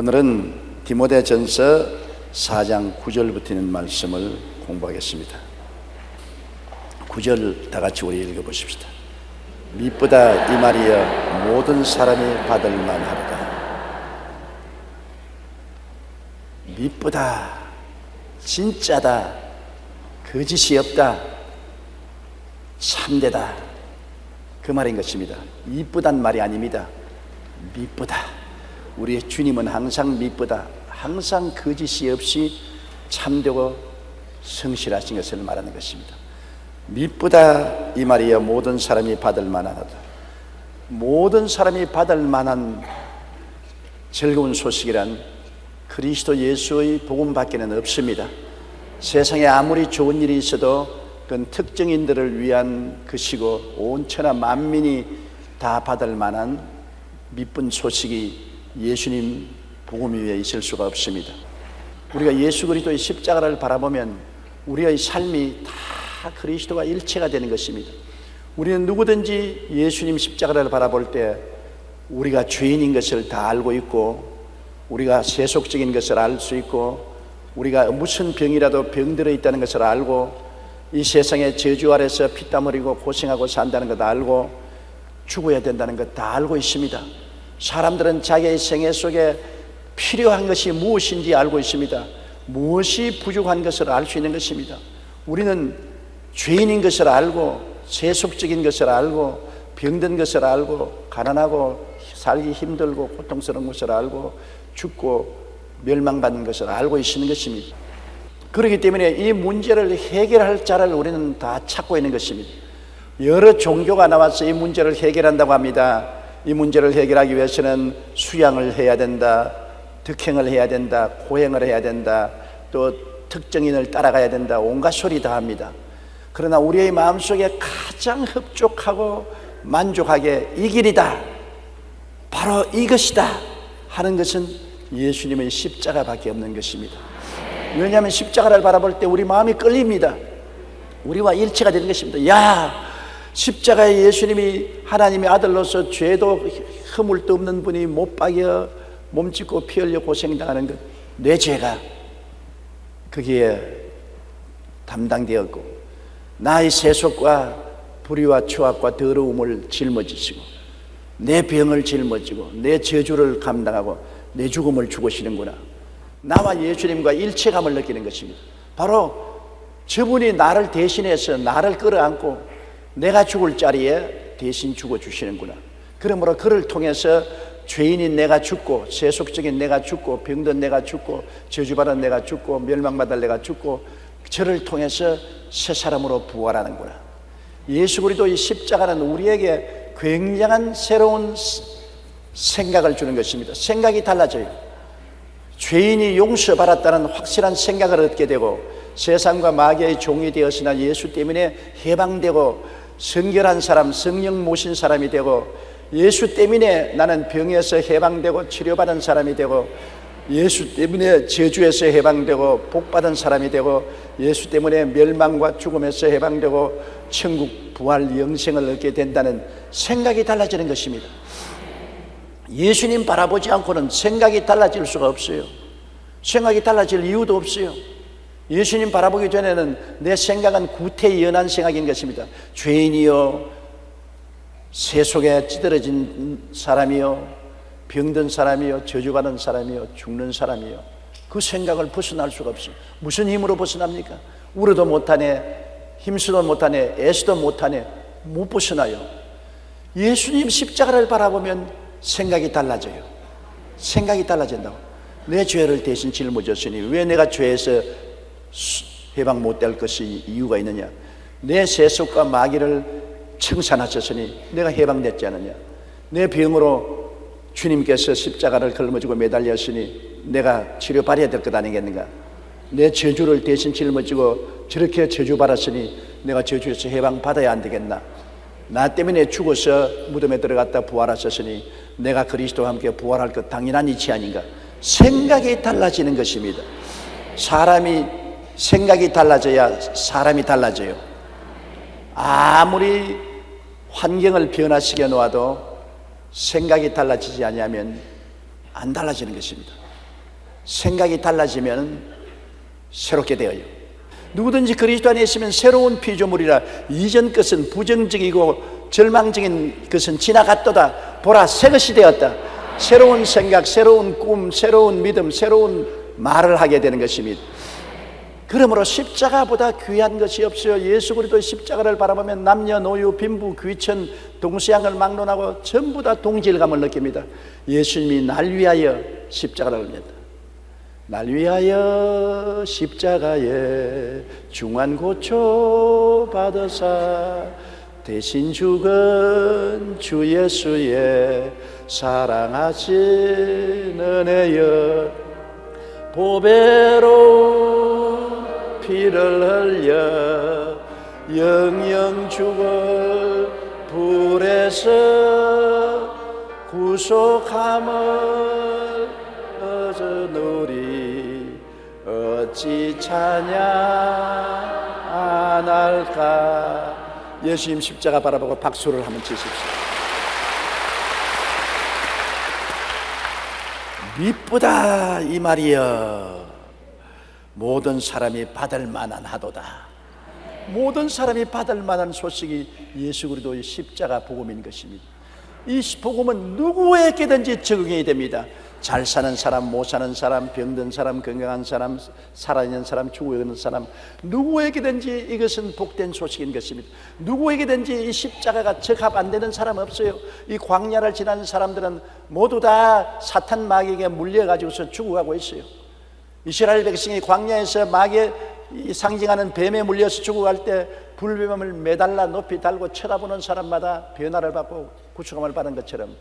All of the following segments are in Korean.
오늘은 디모데전서 4장 9절부터 있는 말씀을 공부하겠습니다. 9절 다 같이 우리 읽어보십시다. 미쁘다 이 말이여 모든 사람이 받을 만하로다. 미쁘다, 진짜다, 거짓이 없다, 참되다, 그 말인 것입니다. 이쁘단 말이 아닙니다. 미쁘다. 우리의 주님은 항상 미쁘다, 항상 거짓이 없이 참되고 성실하신 것을 말하는 것입니다. 미쁘다 이 말이여 모든 사람이 받을 만하다. 모든 사람이 받을 만한 즐거운 소식이란 그리스도 예수의 복음밖에는 없습니다. 세상에 아무리 좋은 일이 있어도 그건 특정인들을 위한 것이고 온 천하 만민이 다 받을 만한 미쁜 소식이 예수님 복음 위에 있을 수가 없습니다. 우리가 예수 그리스도의 십자가를 바라보면 우리의 삶이 다 그리스도와 일체가 되는 것입니다. 우리는 누구든지 예수님 십자가를 바라볼 때 우리가 죄인인 것을 다 알고 있고, 우리가 세속적인 것을 알 수 있고, 우리가 무슨 병이라도 병들어 있다는 것을 알고, 이 세상의 저주 아래서 피땀 흘리고 고생하고 산다는 것 알고, 죽어야 된다는 것 다 알고 있습니다. 사람들은 자기의 생애 속에 필요한 것이 무엇인지 알고 있습니다. 무엇이 부족한 것을 알 수 있는 것입니다. 우리는 죄인인 것을 알고, 세속적인 것을 알고, 병든 것을 알고, 가난하고 살기 힘들고 고통스러운 것을 알고, 죽고 멸망받는 것을 알고 있는 것입니다. 그렇기 때문에 이 문제를 해결할 자를 우리는 다 찾고 있는 것입니다. 여러 종교가 나와서 이 문제를 해결한다고 합니다. 이 문제를 해결하기 위해서는 수양을 해야 된다, 득행을 해야 된다, 고행을 해야 된다, 또 특정인을 따라가야 된다, 온갖 소리 다 합니다. 그러나 우리의 마음속에 가장 흡족하고 만족하게 이 길이다, 바로 이것이다 하는 것은 예수님의 십자가밖에 없는 것입니다. 왜냐하면 십자가를 바라볼 때 우리 마음이 끌립니다. 우리와 일체가 되는 것입니다. 야, 십자가에 예수님이 하나님의 아들로서 죄도 허물도 없는 분이 못 박여 몸짓고 피 흘려 고생당하는 것, 내 죄가 거기에 담당되었고, 나의 세속과 불의와 추악과 더러움을 짊어지시고, 내 병을 짊어지고, 내 저주를 감당하고 내 죽음을 죽으시는구나. 나와 예수님과 일체감을 느끼는 것입니다. 바로 저분이 나를 대신해서 나를 끌어안고 내가 죽을 자리에 대신 죽어주시는구나. 그러므로 그를 통해서 죄인인 내가 죽고, 세속적인 내가 죽고, 병든 내가 죽고, 저주받은 내가 죽고, 멸망받을 내가 죽고, 저를 통해서 새 사람으로 부활하는구나. 예수 그리스도의 십자가는 우리에게 굉장한 새로운 생각을 주는 것입니다. 생각이 달라져요. 죄인이 용서받았다는 확실한 생각을 얻게 되고, 세상과 마귀의 종이 되었으나 예수 때문에 해방되고, 성결한 사람, 성령 모신 사람이 되고, 예수 때문에 나는 병에서 해방되고 치료받은 사람이 되고, 예수 때문에 저주에서 해방되고 복받은 사람이 되고, 예수 때문에 멸망과 죽음에서 해방되고 천국 부활 영생을 얻게 된다는 생각이 달라지는 것입니다. 예수님 바라보지 않고는 생각이 달라질 수가 없어요. 생각이 달라질 이유도 없어요. 예수님 바라보기 전에는 내 생각은 구태연한 생각인 것입니다. 죄인이요, 세속에 찌들어진 사람이요, 병든 사람이요, 저주받은 사람이요, 죽는 사람이요, 그 생각을 벗어날 수가 없어요. 무슨 힘으로 벗어납니까? 울어도 못하네, 힘쓰도 못하네, 애쓰도 못하네, 못 벗어나요. 예수님 십자가를 바라보면 생각이 달라져요. 생각이 달라진다고. 내 죄를 대신 짊어졌으니 왜 내가 죄에서 해방 못될 것이 이유가 있느냐? 내 세속과 마귀를 청산하셨으니 내가 해방됐지 않느냐? 내 병으로 주님께서 십자가를 걸머지고 매달렸으니 내가 치료받아야 될 것 아니겠는가? 내 저주를 대신 짊어지고 저렇게 저주받았으니 내가 저주에서 해방받아야 안 되겠나? 나 때문에 죽어서 무덤에 들어갔다 부활하셨으니 내가 그리스도와 함께 부활할 것 당연한 이치 아닌가? 생각이 달라지는 것입니다. 사람이 생각이 달라져야 사람이 달라져요. 아무리 환경을 변화시켜 놓아도 생각이 달라지지 않으면 안 달라지는 것입니다. 생각이 달라지면 새롭게 되어요. 누구든지 그리스도 안에 있으면 새로운 피조물이라. 이전 것은 부정적이고 절망적인 것은 지나갔도다. 보라, 새 것이 되었다. 새로운 생각, 새로운 꿈, 새로운 믿음, 새로운 말을 하게 되는 것입니다. 그러므로 십자가보다 귀한 것이 없어요. 예수 그리스도의 십자가를 바라보면 남녀노유, 빈부, 귀천, 동서양을 막론하고 전부 다 동질감을 느낍니다. 예수님이 날 위하여 십자가를 흘렸다. 날 위하여 십자가에 중한 고초 받으사 대신 죽은 주 예수의 사랑하신 은혜여 보배로운 피를 흘려 영영 죽을 불에서 구속함을 얻으리 어찌 찬양 안 할까. 예수님 십자가 바라보고 박수를 한번 치십시오. 미쁘다 이 말이여. 모든 사람이 받을 만한 하도다. 모든 사람이 받을 만한 소식이 예수 그리스도의 십자가 복음인 것입니다. 이 복음은 누구에게든지 적용이 됩니다. 잘 사는 사람, 못 사는 사람, 병든 사람, 건강한 사람, 살아있는 사람, 죽어있는 사람, 누구에게든지 이것은 복된 소식인 것입니다. 누구에게든지 이 십자가가 적합 안 되는 사람 없어요. 이 광야를 지나는 사람들은 모두 다 사탄 마귀에게 물려가지고서 죽어가고 있어요. 이스라엘 백성이 광야에서 마귀에 상징하는 뱀에 물려서 죽어갈 때 불뱀을 매달라 높이 달고 쳐다보는 사람마다 변화를 받고 구속함을 받은 것처럼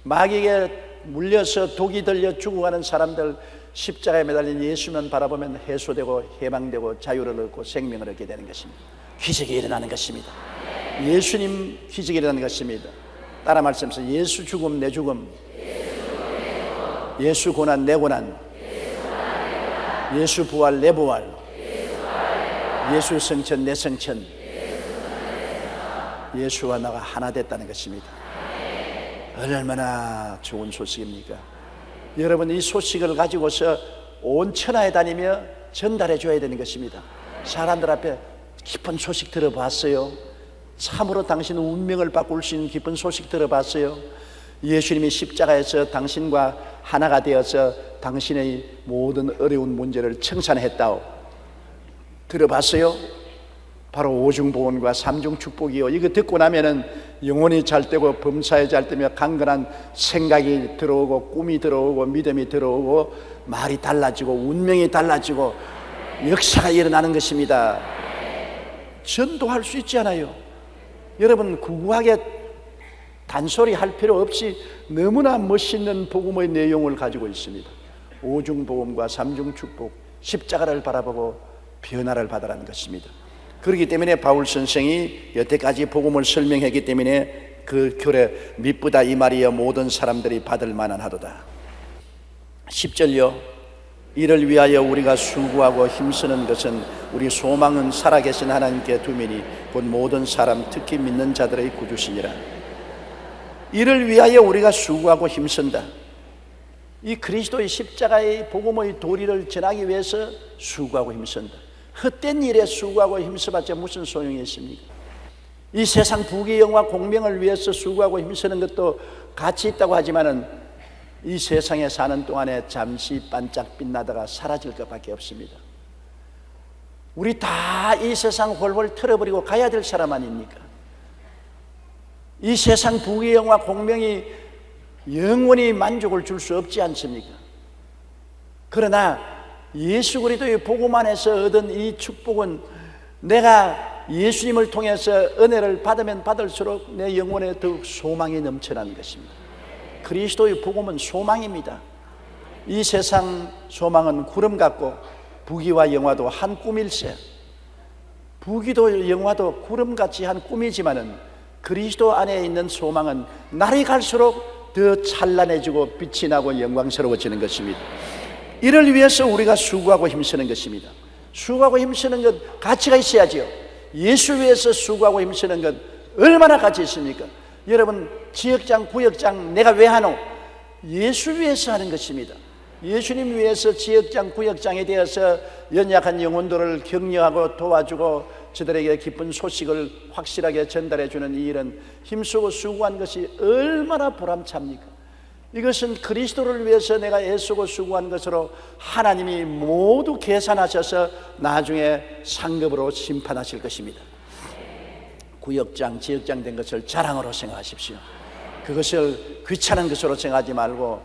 마귀에게 물려서 독이 들려 죽어가는 사람들, 십자가에 매달린 예수만 바라보면 해소되고 해방되고 자유를 얻고 생명을 얻게 되는 것입니다. 기적이 일어나는 것입니다. 예수님 기적이 일어나는 것입니다. 따라 말씀하세요. 예수 죽음 내 죽음, 예수 고난 내 고난, 예수 부활 내 부활, 예수 성천 내 성천, 예수와 나가 하나 됐다는 것입니다. 얼마나 좋은 소식입니까? 여러분, 이 소식을 가지고서 온 천하에 다니며 전달해 줘야 되는 것입니다. 사람들 앞에 깊은 소식 들어봤어요? 참으로 당신 운명을 바꿀 수 있는 깊은 소식 들어봤어요? 예수님이 십자가에서 당신과 하나가 되어서 당신의 모든 어려운 문제를 청산했다오. 들어봤어요? 바로 오중보원과 삼중축복이요. 이거 듣고 나면은 영혼이 잘 되고 범사에 잘 되며 강건한 생각이 들어오고 꿈이 들어오고 믿음이 들어오고 말이 달라지고 운명이 달라지고 역사가 일어나는 것입니다. 전도할 수 있지 않아요? 여러분, 구구하게 단소리 할 필요 없이 너무나 멋있는 복음의 내용을 가지고 있습니다. 오중보험과 삼중축복, 십자가를 바라보고 변화를 받으라는 것입니다. 그렇기 때문에 바울 선생이 여태까지 복음을 설명했기 때문에 그 글에 미쁘다 이 말이여 모든 사람들이 받을 만한 하도다. 10절요. 이를 위하여 우리가 수고하고 힘쓰는 것은 우리 소망은 살아계신 하나님께 두미니 곧 모든 사람 특히 믿는 자들의 구주시니라. 이를 위하여 우리가 수고하고 힘쓴다. 이 그리스도의 십자가의 복음의 도리를 전하기 위해서 수고하고 힘쓴다. 헛된 일에 수고하고 힘써봤자 무슨 소용이 있습니까? 이 세상 부귀영화 공명을 위해서 수고하고 힘쓰는 것도 가치 있다고 하지만은 이 세상에 사는 동안에 잠시 반짝 빛나다가 사라질 것밖에 없습니다. 우리 다 이 세상 홀홀 털어버리고 가야 될 사람 아닙니까? 이 세상 부귀영화 공명이 영원히 만족을 줄 수 없지 않습니까? 그러나 예수 그리스도의 복음 안에서 얻은 이 축복은 내가 예수님을 통해서 은혜를 받으면 받을수록 내 영혼에 더욱 소망이 넘쳐나는 것입니다. 그리스도의 복음은 소망입니다. 이 세상 소망은 구름 같고 부귀와 영화도 한 꿈일세. 부귀도 영화도 구름같이 한 꿈이지만은 그리스도 안에 있는 소망은 날이 갈수록 더 찬란해지고 빛이 나고 영광스러워지는 것입니다. 이를 위해서 우리가 수고하고 힘쓰는 것입니다. 수고하고 힘쓰는 것 가치가 있어야지요. 예수 위해서 수고하고 힘쓰는 것 얼마나 가치 있습니까? 여러분, 지역장, 구역장 내가 왜 하노? 예수 위해서 하는 것입니다. 예수님 위해서 지역장, 구역장에 되어서 연약한 영혼들을 격려하고 도와주고 저들에게 기쁜 소식을 확실하게 전달해주는 이 일은 힘쓰고 수고한 것이 얼마나 보람찹니까? 이것은 그리스도를 위해서 내가 애쓰고 수고한 것으로 하나님이 모두 계산하셔서 나중에 상급으로 심판하실 것입니다. 구역장, 지역장 된 것을 자랑으로 생각하십시오. 그것을 귀찮은 것으로 생각하지 말고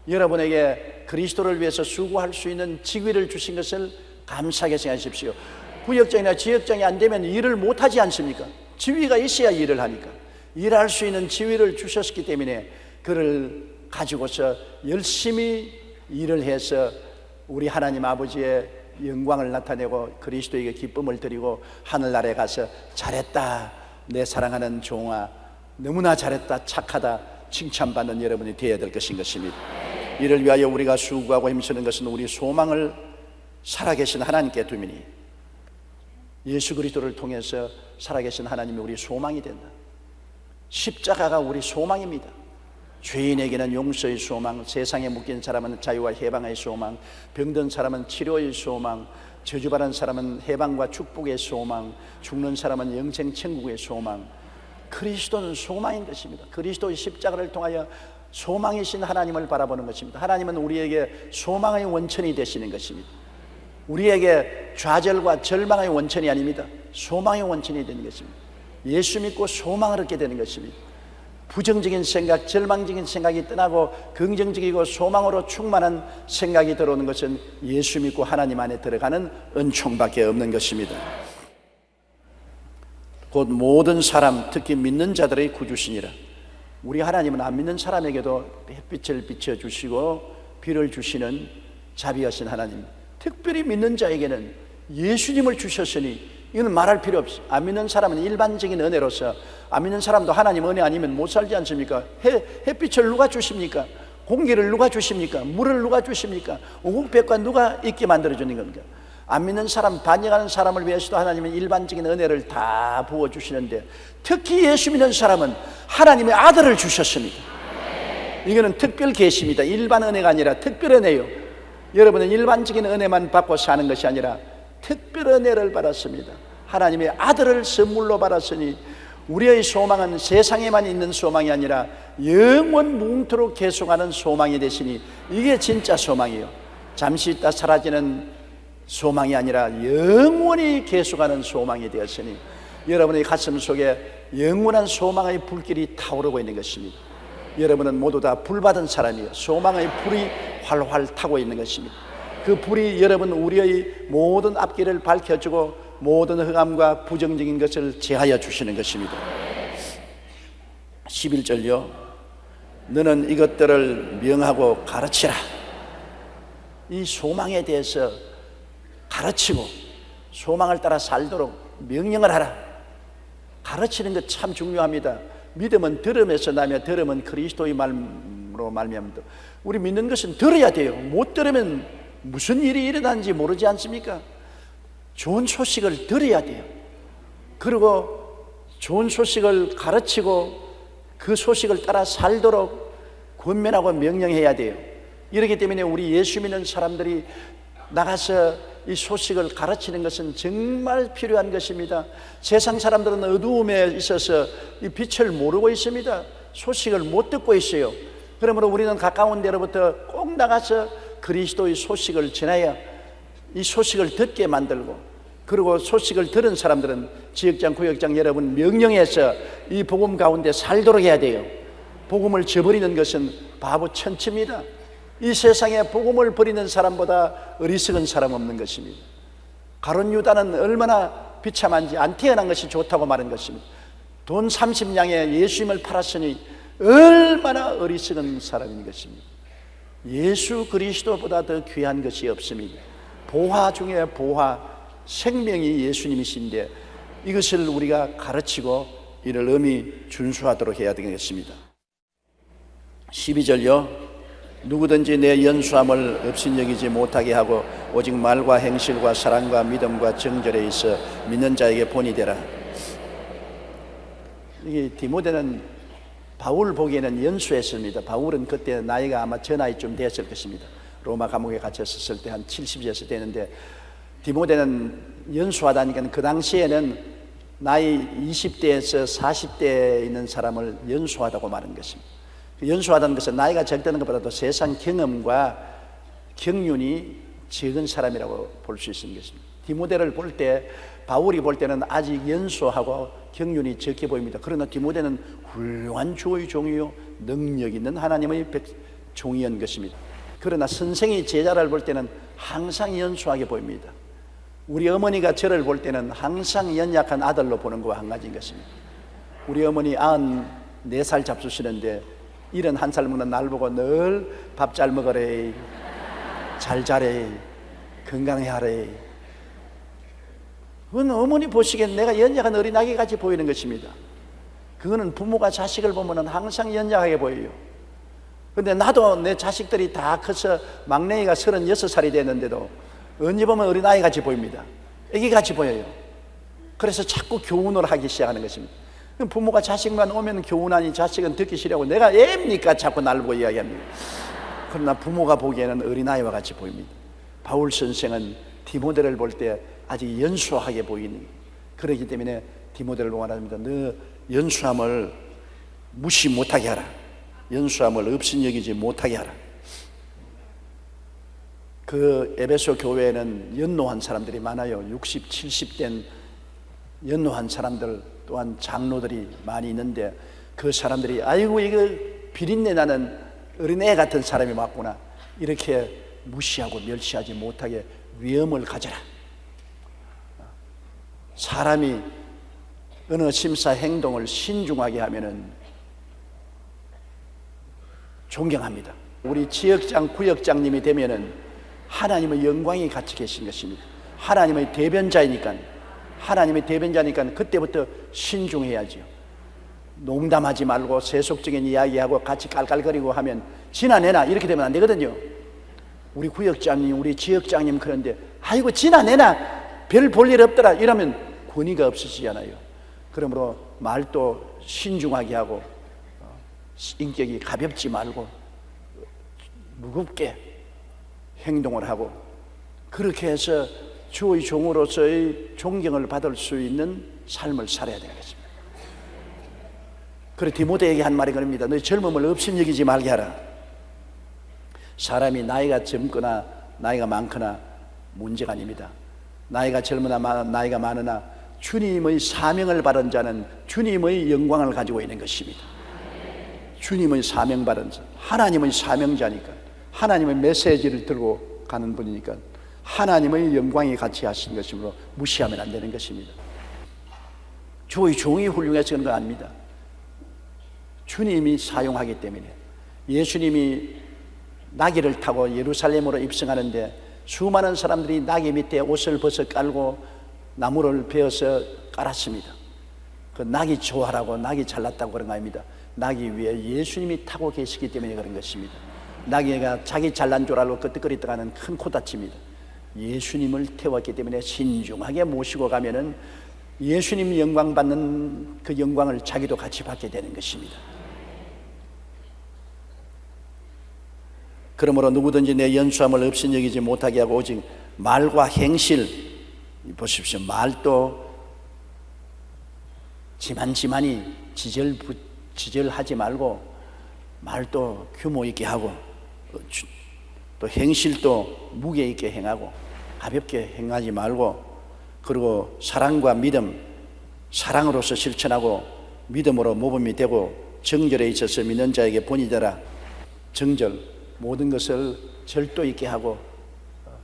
여러분에게 그리스도를 위해서 수고할 수 있는 직위를 주신 것을 감사하게 생각하십시오. 구역장이나 지역장이 안 되면 일을 못하지 않습니까? 지위가 있어야 일을 하니까. 일할 수 있는 지위를 주셨기 때문에 그를 가지고서 열심히 일을 해서 우리 하나님 아버지의 영광을 나타내고 그리스도에게 기쁨을 드리고 하늘나라에 가서 잘했다 내 사랑하는 종아, 너무나 잘했다, 착하다 칭찬받는 여러분이 되어야 될 것인 것입니다. 이를 위하여 우리가 수고하고 힘쓰는 것은 우리 소망을 살아계신 하나님께 두미니 예수 그리스도를 통해서 살아계신 하나님이 우리 소망이 된다. 십자가가 우리 소망입니다. 죄인에게는 용서의 소망, 세상에 묶인 사람은 자유와 해방의 소망, 병든 사람은 치료의 소망, 저주받은 사람은 해방과 축복의 소망, 죽는 사람은 영생 천국의 소망. 그리스도는 소망인 것입니다. 그리스도의 십자가를 통하여 소망이신 하나님을 바라보는 것입니다. 하나님은 우리에게 소망의 원천이 되시는 것입니다. 우리에게 좌절과 절망의 원천이 아닙니다. 소망의 원천이 되는 것입니다. 예수 믿고 소망을 얻게 되는 것입니다. 부정적인 생각, 절망적인 생각이 떠나고 긍정적이고 소망으로 충만한 생각이 들어오는 것은 예수 믿고 하나님 안에 들어가는 은총밖에 없는 것입니다. 곧 모든 사람, 특히 믿는 자들의 구주시니라. 우리 하나님은 안 믿는 사람에게도 햇빛을 비춰주시고 비를 주시는 자비하신 하나님, 특별히 믿는 자에게는 예수님을 주셨으니 이건 말할 필요 없이, 안 믿는 사람은 일반적인 은혜로서, 안 믿는 사람도 하나님 은혜 아니면 못 살지 않습니까? 햇빛을 누가 주십니까? 공기를 누가 주십니까? 물을 누가 주십니까? 오국백과 누가 있게 만들어주는 겁니까? 안 믿는 사람, 반역하는 사람을 위해서도 하나님은 일반적인 은혜를 다 부어주시는데, 특히 예수 믿는 사람은 하나님의 아들을 주셨습니다. 이거는 특별 계시입니다. 일반 은혜가 아니라 특별 은혜요. 여러분은 일반적인 은혜만 받고 사는 것이 아니라 특별 은혜를 받았습니다. 하나님의 아들을 선물로 받았으니 우리의 소망은 세상에만 있는 소망이 아니라 영원 무궁토록 계속하는 소망이 되시니 이게 진짜 소망이요. 잠시 있다 사라지는 소망이 아니라 영원히 계속하는 소망이 되었으니 여러분의 가슴 속에 영원한 소망의 불길이 타오르고 있는 것입니다. 여러분은 모두 다 불받은 사람이요, 소망의 불이 활활 타고 있는 것입니다. 그 불이 여러분 우리의 모든 앞길을 밝혀주고 모든 흑암과 부정적인 것을 제하여 주시는 것입니다. 11절요, 너는 이것들을 명하고 가르치라. 이 소망에 대해서 가르치고 소망을 따라 살도록 명령을 하라. 가르치는 것 참 중요합니다. 믿음은 들음에서 나며 들음은 그리스도의 말로 말미암다. 우리 믿는 것은 들어야 돼요. 못 들으면 무슨 일이 일어나는지 모르지 않습니까? 좋은 소식을 들어야 돼요. 그리고 좋은 소식을 가르치고 그 소식을 따라 살도록 권면하고 명령해야 돼요. 이렇기 때문에 우리 예수 믿는 사람들이 나가서 이 소식을 가르치는 것은 정말 필요한 것입니다. 세상 사람들은 어두움에 있어서 이 빛을 모르고 있습니다. 소식을 못 듣고 있어요. 그러므로 우리는 가까운 데로부터 꼭 나가서 그리스도의 소식을 전하여 이 소식을 듣게 만들고, 그리고 소식을 들은 사람들은 지역장, 구역장 여러분 명령해서 이 복음 가운데 살도록 해야 돼요. 복음을 저버리는 것은 바보 천치입니다. 이 세상에 복음을 버리는 사람보다 어리석은 사람 없는 것입니다. 가룟 유다는 얼마나 비참한지 안 태어난 것이 좋다고 말한 것입니다. 돈 30냥에 예수님을 팔았으니 얼마나 어리석은 사람인 것입니다. 예수 그리스도보다 더 귀한 것이 없습니다. 보화 중에 보화, 생명이 예수님이신데 이것을 우리가 가르치고 이를 엄히 준수하도록 해야 되겠습니다. 12절요, 누구든지 내 연수함을 업신여기지 못하게 하고 오직 말과 행실과 사랑과 믿음과 정절에 있어 믿는 자에게 본이 되라. 이게 디모데는 바울 보기에는 연수했습니다. 바울은 그때 나이가 아마 저 나이쯤 됐을 것입니다. 로마 감옥에 갇혔을 때 한 70여세 되는데, 디모데는 연수하다니까 그 당시에는 나이 20대에서 40대에 있는 사람을 연수하다고 말한 것입니다. 연수하다는 것은 나이가 적다는 것보다도 세상 경험과 경륜이 적은 사람이라고 볼 수 있는 것입니다. 디모데를 볼 때, 바울이 볼 때는 아직 연수하고 경륜이 적게 보입니다. 그러나 디모데는 훌륭한 주의 종이요 능력 있는 하나님의 종이었던 것입니다. 그러나 선생이 제자를 볼 때는 항상 연수하게 보입니다. 우리 어머니가 저를 볼 때는 항상 연약한 아들로 보는 것과 한 가지인 것입니다. 우리 어머니 94살 잡수시는데 71살 먹는 날 보고 늘 밥 잘 먹으래, 잘 자래, 건강해 하래. 그건 어머니 보시기엔 내가 연약한 어린아기 같이 보이는 것입니다. 그거는 부모가 자식을 보면 항상 연약하게 보여요. 그런데 나도 내 자식들이 다 커서 막내가 36살이 됐는데도 언제 보면 어린아이 같이 보입니다. 애기 같이 보여요. 그래서 자꾸 교훈을 하기 시작하는 것입니다. 부모가 자식만 오면 교훈하니 자식은 듣기 싫어하고 내가 애입니까? 자꾸 날 보고 이야기합니다. 그러나 부모가 보기에는 어린아이와 같이 보입니다. 바울 선생은 디모데를 볼 때 아직 연수하게 보이는, 그렇기 때문에 디모데를 말합니다. 너 연수함을 무시 못하게 하라. 연수함을 업신여기지 못하게 하라. 그 에베소 교회에는 연로한 사람들이 많아요. 60, 70된 연로한 사람들, 또한 장로들이 많이 있는데 그 사람들이 아이고 이거 비린내 나는 어린애 같은 사람이 맞구나, 이렇게 무시하고 멸시하지 못하게 위엄을 가져라. 사람이 어느 심사 행동을 신중하게 하면은 존경합니다. 우리 지역장, 구역장님이 되면은 하나님의 영광이 같이 계신 것입니다. 하나님의 대변자이니까, 하나님의 대변자니까 그때부터 신중해야죠. 농담하지 말고 세속적인 이야기하고 같이 깔깔거리고 하면 지나내나 이렇게 되면 안 되거든요. 우리 구역장님, 우리 지역장님 그런데 아이고 지나내나 별 볼 일 없더라 이러면 권위가 없으시잖아요. 그러므로 말도 신중하게 하고 인격이 가볍지 말고 무겁게 행동을 하고, 그렇게 해서 주의 종으로서의 존경을 받을 수 있는 삶을 살아야 되는 것입니다. 그래 디모데에게 한 말이 그럽니다. 너희 젊음을 업신여기지 말게 하라. 사람이 나이가 젊거나 나이가 많거나 문제가 아닙니다. 나이가 젊으나 나이가 많으나 주님의 사명을 받은 자는 주님의 영광을 가지고 있는 것입니다. 주님의 사명 받은 자, 하나님의 사명자니까, 하나님의 메시지를 들고 가는 분이니까 하나님의 영광이 같이 하신 것이므로 무시하면 안 되는 것입니다. 주의 종이 훌륭해서 그런 건 아닙니다. 주님이 사용하기 때문에. 예수님이 나귀를 타고 예루살렘으로 입성하는데 수많은 사람들이 나귀 밑에 옷을 벗어 깔고 나무를 베어서 깔았습니다. 그 나귀 좋아라고, 나귀 잘났다고 그런 거 아닙니다. 나귀 위에 예수님이 타고 계시기 때문에 그런 것입니다. 나귀가 자기 잘난 줄 알고 끄떡거리다가 하는 큰 코다칩니다. 예수님을 태웠기 때문에 신중하게 모시고 가면은 예수님 영광 받는 그 영광을 자기도 같이 받게 되는 것입니다. 그러므로 누구든지 내 연수함을 업신여기지 못하게 하고 오직 말과 행실, 보십시오. 말도 지만지만이 지절하지 말고 말도 규모 있게 하고 또 행실도 무게 있게 행하고 가볍게 행하지 말고, 그리고 사랑과 믿음, 사랑으로서 실천하고 믿음으로 모범이 되고 정절에 있어서 믿는 자에게 본이 되라. 정절, 모든 것을 절도 있게 하고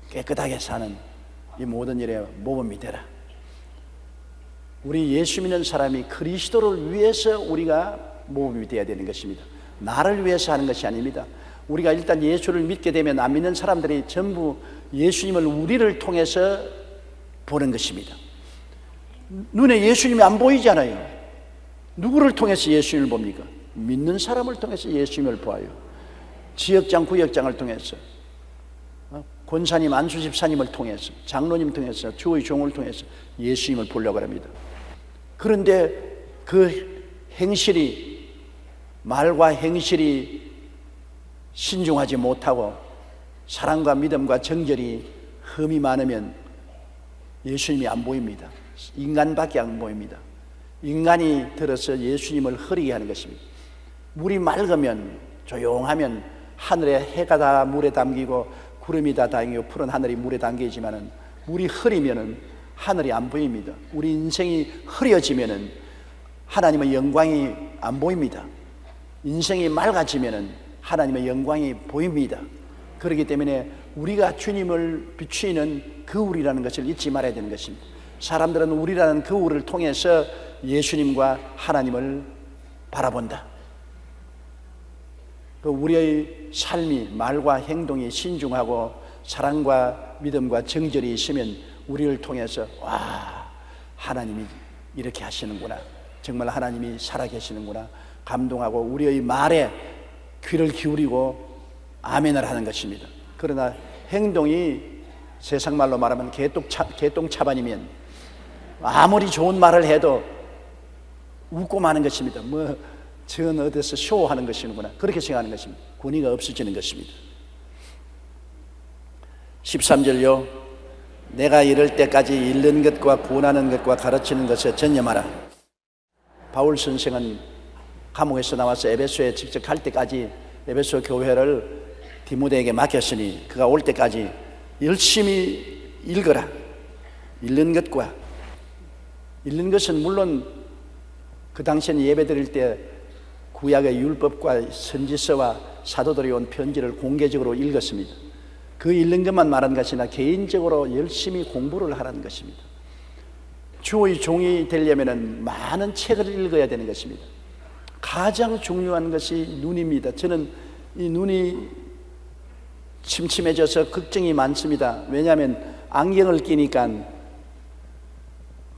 깨끗하게 사는 이 모든 일에 모범이 되라. 우리 예수 믿는 사람이 그리스도를 위해서 우리가 모범이 되어야 되는 것입니다. 나를 위해서 하는 것이 아닙니다. 우리가 일단 예수를 믿게 되면 안 믿는 사람들이 전부 예수님을 우리를 통해서 보는 것입니다. 눈에 예수님이 안 보이잖아요. 누구를 통해서 예수님을 봅니까? 믿는 사람을 통해서 예수님을 보아요. 지역장, 구역장을 통해서, 권사님, 안수집사님을 통해서, 장로님 통해서, 주의 종을 통해서 예수님을 보려고 합니다. 그런데 그 행실이, 말과 행실이 신중하지 못하고 사랑과 믿음과 정절이 흠이 많으면 예수님이 안 보입니다. 인간밖에 안 보입니다. 인간이 들어서 예수님을 흐리게 하는 것입니다. 물이 맑으면, 조용하면 하늘에 해가 다 물에 담기고 구름이 다 다니고 푸른 하늘이 물에 담기지만은 물이 흐리면은 하늘이 안 보입니다. 우리 인생이 흐려지면은 하나님의 영광이 안 보입니다. 인생이 맑아지면은 하나님의 영광이 보입니다. 그렇기 때문에 우리가 주님을 비추이는 거울이라는 것을 잊지 말아야 되는 것입니다. 사람들은 우리라는 거울을 통해서 예수님과 하나님을 바라본다. 우리의 삶이, 말과 행동이 신중하고 사랑과 믿음과 정절이 있으면 우리를 통해서 와, 하나님이 이렇게 하시는구나, 정말 하나님이 살아계시는구나 감동하고 우리의 말에 귀를 기울이고 아멘을 하는 것입니다. 그러나 행동이 세상 말로 말하면 개똥차반이면 아무리 좋은 말을 해도 웃고 마는 것입니다. 전 어디서 쇼하는 것이구나, 그렇게 생각하는 것입니다. 권위가 없어지는 것입니다. 13절요. 내가 이럴 때까지 잃는 것과 구원하는 것과 가르치는 것에 전념하라. 바울 선생은 감옥에서 나와서 에베소에 직접 갈 때까지 에베소 교회를 디모데에게 맡겼으니 그가 올 때까지 열심히 읽어라. 읽는 것과, 읽는 것은 물론 그 당시에는 예배 드릴 때 구약의 율법과 선지서와 사도들이 온 편지를 공개적으로 읽었습니다. 그 읽는 것만 말하는 것이 아니라 개인적으로 열심히 공부를 하라는 것입니다. 주의 종이 되려면 많은 책을 읽어야 되는 것입니다. 가장 중요한 것이 눈입니다. 저는 이 눈이 침침해져서 걱정이 많습니다. 왜냐하면 안경을 끼니까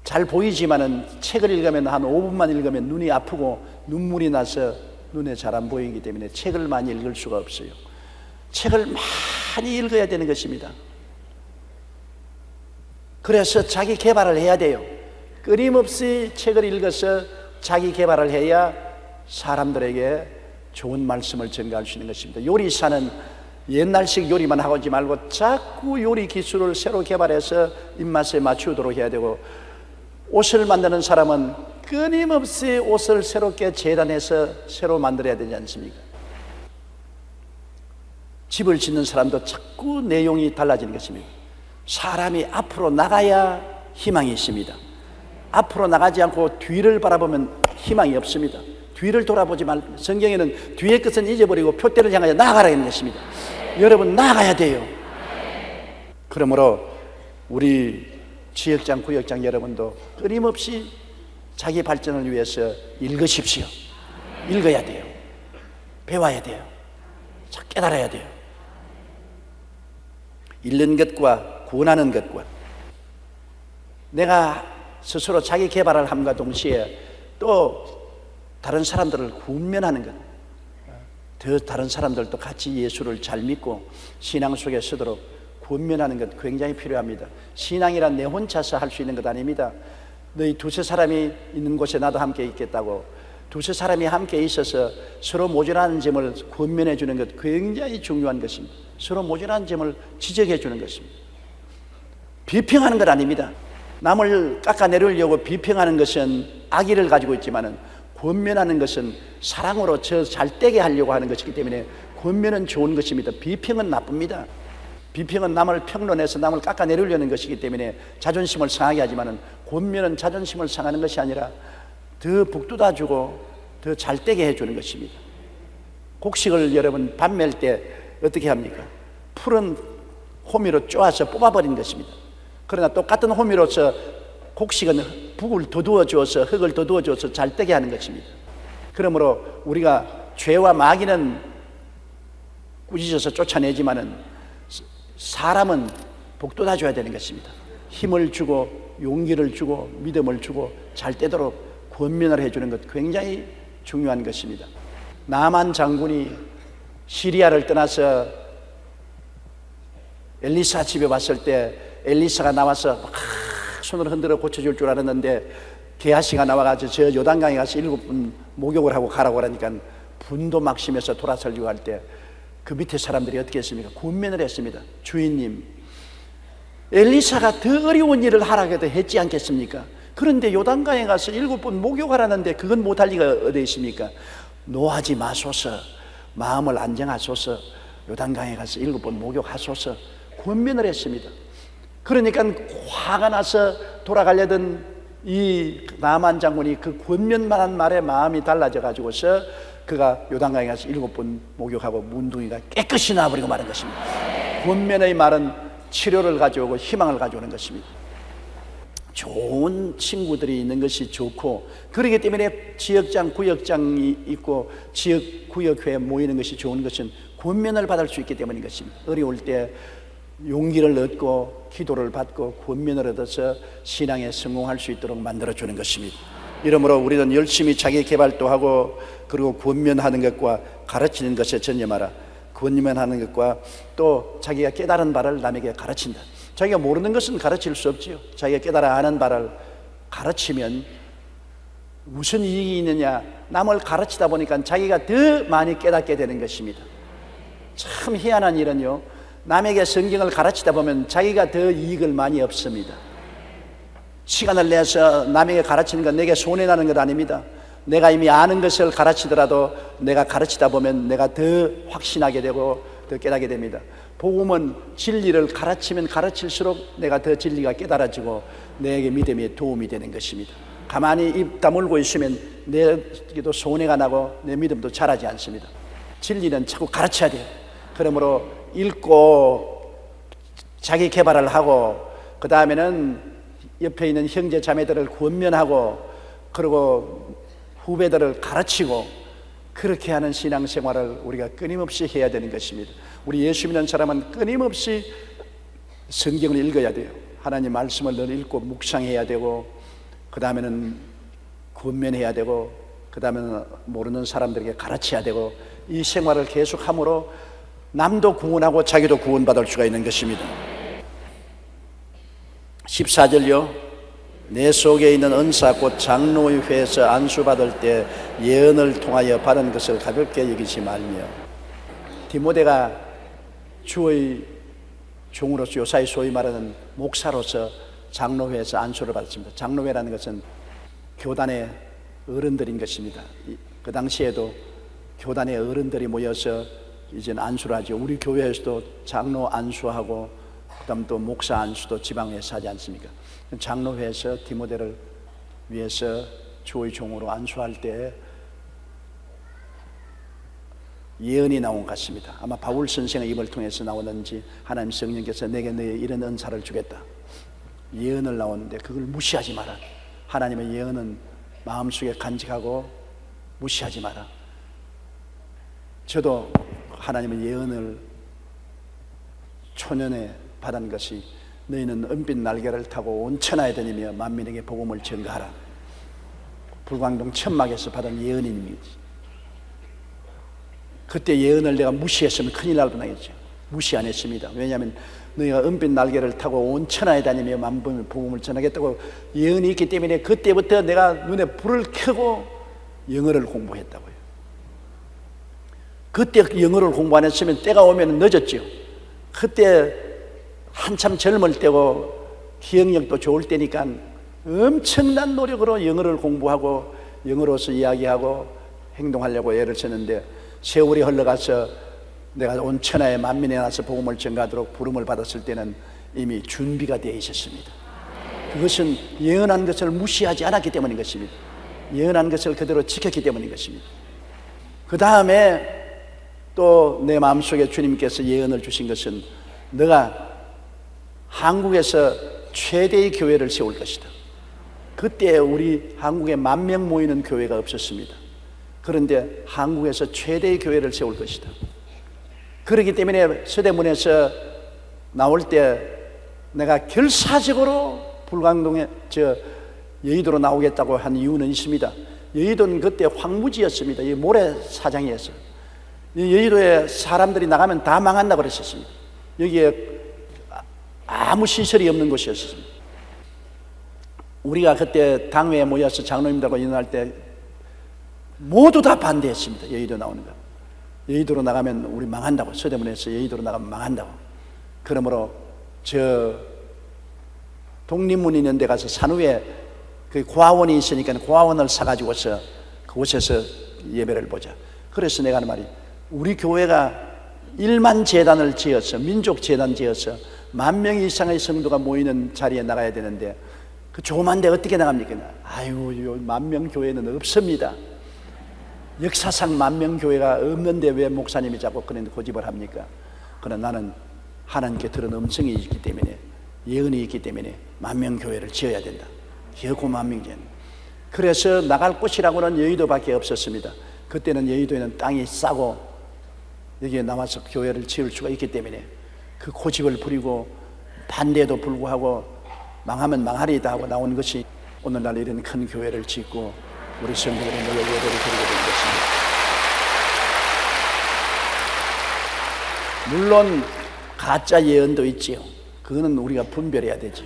잘 보이지만은 책을 읽으면 한 5분만 읽으면 눈이 아프고 눈물이 나서 눈에 잘 안 보이기 때문에 책을 많이 읽을 수가 없어요. 책을 많이 읽어야 되는 것입니다. 그래서 자기 개발을 해야 돼요. 끊임없이 책을 읽어서 자기 개발을 해야 사람들에게 좋은 말씀을 전가할 수 있는 것입니다. 요리사는 옛날식 요리만 하지 말고 자꾸 요리 기술을 새로 개발해서 입맛에 맞추도록 해야 되고, 옷을 만드는 사람은 끊임없이 옷을 새롭게 재단해서 새로 만들어야 되지 않습니까? 집을 짓는 사람도 자꾸 내용이 달라지는 것입니다. 사람이 앞으로 나가야 희망이 있습니다. 앞으로 나가지 않고 뒤를 바라보면 희망이 없습니다. 뒤를 돌아보지 말고, 성경에는 뒤의 것은 잊어버리고 표대를 향하여 나아가라는 것입니다. 여러분, 나아가야 돼요. 그러므로 우리 지역장, 구역장 여러분도 끊임없이 자기 발전을 위해서 읽으십시오. 읽어야 돼요. 배워야 돼요. 깨달아야 돼요. 읽는 것과 구원하는 것과, 내가 스스로 자기 개발을 함과 동시에 또 다른 사람들을 군면하는 것, 더 다른 사람들도 같이 예수를 잘 믿고 신앙 속에 서도록 군면하는 것 굉장히 필요합니다. 신앙이란 내 혼자서 할 수 있는 것 아닙니다. 너희 두세 사람이 있는 곳에 나도 함께 있겠다고, 두세 사람이 함께 있어서 서로 모자라는 점을 권면해 주는 것 굉장히 중요한 것입니다. 서로 모자라는 점을 지적해 주는 것입니다. 비평하는 것 아닙니다. 남을 깎아내리려고 비평하는 것은 악의를 가지고 있지만은, 권면하는 것은 사랑으로 저 잘되게 하려고 하는 것이기 때문에 권면은 좋은 것입니다. 비평은 나쁩니다. 비평은 남을 평론해서 남을 깎아내리려는 것이기 때문에 자존심을 상하게 하지만은, 권면은 자존심을 상하는 것이 아니라 더 북돋아주고 더 잘되게 해주는 것입니다. 곡식을 여러분 밥 멜 때 어떻게 합니까? 푸른 호미로 쪼아서 뽑아버리는 것입니다. 그러나 똑같은 호미로서 곡식은 북을 더두어 주어서, 흙을 더두어 주어서 잘되게 하는 것입니다. 그러므로 우리가 죄와 마귀는 꾸짖어서 쫓아내지만은 사람은 북돋아줘야 되는 것입니다. 힘을 주고 용기를 주고 믿음을 주고 잘되도록 권면을 해주는 것 굉장히 중요한 것입니다. 나만 장군이 시리아를 떠나서 엘리사 집에 왔을 때 엘리사가 나와서 막 손을 흔들어 고쳐줄 줄 알았는데, 게하시가 나와가지고 저 요단강에 가서 7번 목욕을 하고 가라고 하니까 분도 막 심해서 돌아서려고 할 때 그 밑에 사람들이 어떻게 했습니까? 권면을 했습니다. 주인님, 엘리사가 더 어려운 일을 하라고 했지 않겠습니까? 그런데 요단강에 가서 7번 목욕하라는데 그건 못할 리가 어디 있습니까? 노하지 마소서, 마음을 안정하소서, 요단강에 가서 7번 목욕하소서 권면을 했습니다. 그러니까 화가 나서 돌아가려던 이 나만 장군이 그 권면만한 말에 마음이 달라져 가지고서 그가 요단강에 가서 7번 목욕하고 문둥이가 깨끗이 나와버리고 마는 것입니다. 권면의 말은 치료를 가져오고 희망을 가져오는 것입니다. 좋은 친구들이 있는 것이 좋고, 그렇기 때문에 지역장, 구역장이 있고 지역, 구역회에 모이는 것이 좋은 것은 권면을 받을 수 있기 때문인 것입니다. 어려울 때 용기를 얻고 기도를 받고 권면을 얻어서 신앙에 성공할 수 있도록 만들어주는 것입니다. 이러므로 우리는 열심히 자기 개발도 하고, 그리고 권면하는 것과 가르치는 것에 전념하라. 권면하는 것과 또 자기가 깨달은 바를 남에게 가르친다. 자기가 모르는 것은 가르칠 수 없지요. 자기가 깨달아 아는 바를 가르치면 무슨 이익이 있느냐? 남을 가르치다 보니까 자기가 더 많이 깨닫게 되는 것입니다. 참 희한한 일은요, 남에게 성경을 가르치다 보면 자기가 더 이익을 많이 얻습니다. 시간을 내서 남에게 가르치는 건 내게 손해나는 것 아닙니다. 내가 이미 아는 것을 가르치더라도 내가 가르치다 보면 내가 더 확신하게 되고 더 깨닫게 됩니다. 복음은 진리를 가르치면 가르칠수록 내가 더 진리가 깨달아지고 내게 믿음에 도움이 되는 것입니다. 가만히 입 다물고 있으면 내게도 손해가 나고 내 믿음도 자라지 않습니다. 진리는 자꾸 가르쳐야 돼요. 그러므로 읽고 자기 개발을 하고, 그 다음에는 옆에 있는 형제 자매들을 권면하고, 그리고 후배들을 가르치고, 그렇게 하는 신앙생활을 우리가 끊임없이 해야 되는 것입니다. 우리 예수 믿는 사람은 끊임없이 성경을 읽어야 돼요. 하나님 말씀을 늘 읽고 묵상해야 되고, 그 다음에는 권면해야 되고, 그 다음에는 모르는 사람들에게 가르쳐야 되고, 이 생활을 계속함으로 남도 구원하고 자기도 구원받을 수가 있는 것입니다. 14절요. 내 속에 있는 은사 곧 장로의 회에서 안수받을 때 예언을 통하여 받은 것을 가볍게 여기지 말며. 디모데가 주의 종으로서, 요사이 소위 말하는 목사로서 장로회에서 안수를 받았습니다. 장로회라는 것은 교단의 어른들인 것입니다. 그 당시에도 교단의 어른들이 모여서 이제는 안수를 하죠. 우리 교회에서도 장로 안수하고, 그 다음 또 목사 안수도 지방회에서 하지 않습니까? 장로회에서 디모데를 위해서 주의 종으로 안수할 때 예언이 나온 것 같습니다. 아마 바울 선생의 입을 통해서 나오는지 하나님 성령께서 내게 너의 이런 은사를 주겠다, 예언을 나오는데 그걸 무시하지 마라. 하나님의 예언은 마음속에 간직하고 무시하지 마라. 저도 하나님의 예언을 초년에 받은 것이 너희는 은빛 날개를 타고 온 천하에 다니며 만민에게 복음을 전가하라. 불광동 천막에서 받은 예언입니다. 그때 예언을 내가 무시했으면 큰일 날 뻔하겠죠. 무시 안 했습니다. 왜냐하면 너희가 은빛 날개를 타고 온 천하에 다니며 만민에게 복음을 전하겠다고 예언이 있기 때문에 그때부터 내가 눈에 불을 켜고 영어를 공부했다고요. 그때 영어를 공부 안 했으면 때가 오면 늦었죠. 그때 한참 젊을 때고 기억력도 좋을 때니까 엄청난 노력으로 영어를 공부하고 영어로서 이야기하고 행동하려고 애를 썼는데, 세월이 흘러가서 내가 온 천하의 만민에 나서 복음을 전가하도록 부름을 받았을 때는 이미 준비가 되어 있었습니다. 그것은 예언한 것을 무시하지 않았기 때문인 것입니다. 예언한 것을 그대로 지켰기 때문인 것입니다. 그 다음에 또 내 마음속에 주님께서 예언을 주신 것은 너가 한국에서 최대의 교회를 세울 것이다. 그때 우리 한국에 10,000명 모이는 교회가 없었습니다. 그런데 한국에서 최대의 교회를 세울 것이다. 그렇기 때문에 서대문에서 나올 때 내가 결사적으로 불광동에 여의도로 나오겠다고 한 이유는 있습니다. 여의도는 그때 황무지였습니다. 이 모래사장이었어요. 여의도에 사람들이 나가면 다 망한다고 그랬었습니다. 여기에 아무 시설이 없는 곳이었습니다. 우리가 그때 당회에 모여서 장로님들과 인원할 때 모두 다 반대했습니다. 여의도 나오는 거. 여의도로 나가면 우리 망한다고. 서대문에서 여의도로 나가면 망한다고. 그러므로 저 독립문 있는 데 가서 산 위에 그 고아원이 있으니까 고아원을 사가지고서 그곳에서 예배를 보자. 그래서 내가 하는 말이, 우리 교회가 1만 재단을 지어서, 민족 재단 지어서 10,000명 이상의 성도가 모이는 자리에 나가야 되는데 그 조그만 데 어떻게 나갑니까? 아유, 10,000명 교회는 없습니다. 역사상 10,000명 교회가 없는데 왜 목사님이 자꾸 그런 고집을 합니까? 그러나 나는 하나님께 들은 음성이 있기 때문에, 예언이 있기 때문에 10,000명 교회를 지어야 된다. 겨우 10,000명. 그래서 나갈 곳이라고는 여의도밖에 없었습니다. 그때는 여의도에는 땅이 싸고 여기에 나와서 교회를 지을 수가 있기 때문에 그 고집을 부리고 반대에도 불구하고 망하면 망하리다 하고 나온 것이 오늘날 이런 큰 교회를 짓고 우리 성도들의 예배를 드리게 된 것입니다. 물론 가짜 예언도 있지요. 그거는 우리가 분별해야 되죠.